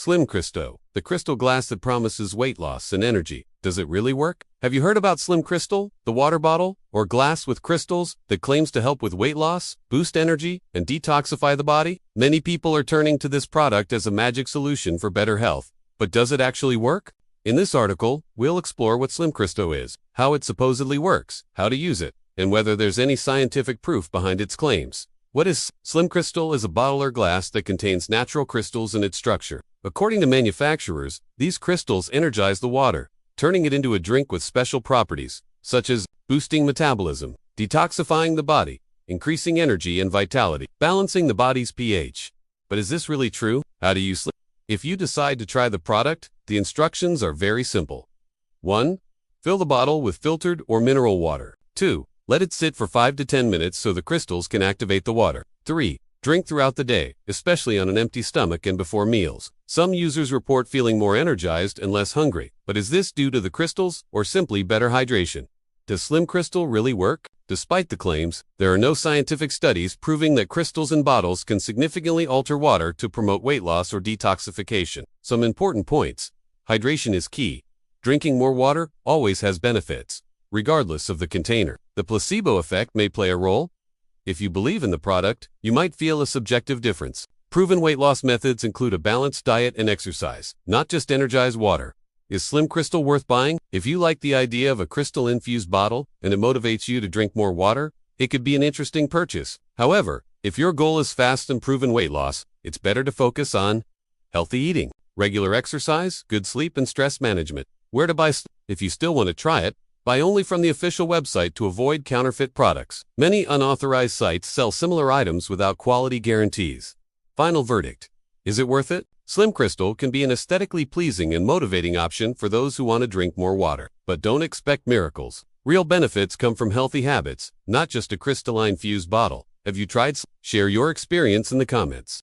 SlimCrystal, the crystal glass that promises weight loss and energy. Does it really work? Have you heard about SlimCrystal, the water bottle or glass with crystals that claims to help with weight loss, boost energy, and detoxify the body? Many people are turning to this product as a magic solution for better health. But does it actually work? In this article, we'll explore what SlimCrystal is, how it supposedly works, how to use it, and whether there's any scientific proof behind its claims. What is SlimCrystal? Is a bottle or glass that contains natural crystals in its structure. According to manufacturers, these crystals energize the water, turning it into a drink with special properties, such as boosting metabolism, detoxifying the body, increasing energy and vitality, balancing the body's pH. But is this really true? How do you sleep? If you decide to try the product, the instructions are very simple. 1. Fill the bottle with filtered or mineral water. 2. Let it sit for 5 to 10 minutes so the crystals can activate the water. 3. Drink throughout the day, especially on an empty stomach and before meals. Some users report feeling more energized and less hungry. But is this due to the crystals or simply better hydration? Does SlimCrystal really work? Despite the claims, there are no scientific studies proving that crystals in bottles can significantly alter water to promote weight loss or detoxification. Some important points. Hydration is key. Drinking more water always has benefits, regardless of the container. The placebo effect may play a role. If you believe in the product, you might feel a subjective difference. Proven weight loss methods include a balanced diet and exercise, not just energized water. Is SlimCrystal worth buying? If you like the idea of a crystal-infused bottle and it motivates you to drink more water, it could be an interesting purchase. However, if your goal is fast and proven weight loss, it's better to focus on healthy eating, regular exercise, good sleep, and stress management. Where to buy? If you still want to try it, buy only from the official website to avoid counterfeit products. Many unauthorized sites sell similar items without quality guarantees. Final verdict. Is it worth it? SlimCrystal can be an aesthetically pleasing and motivating option for those who want to drink more water. But don't expect miracles. Real benefits come from healthy habits, not just a crystalline fused bottle. Have you tried? Share your experience in the comments.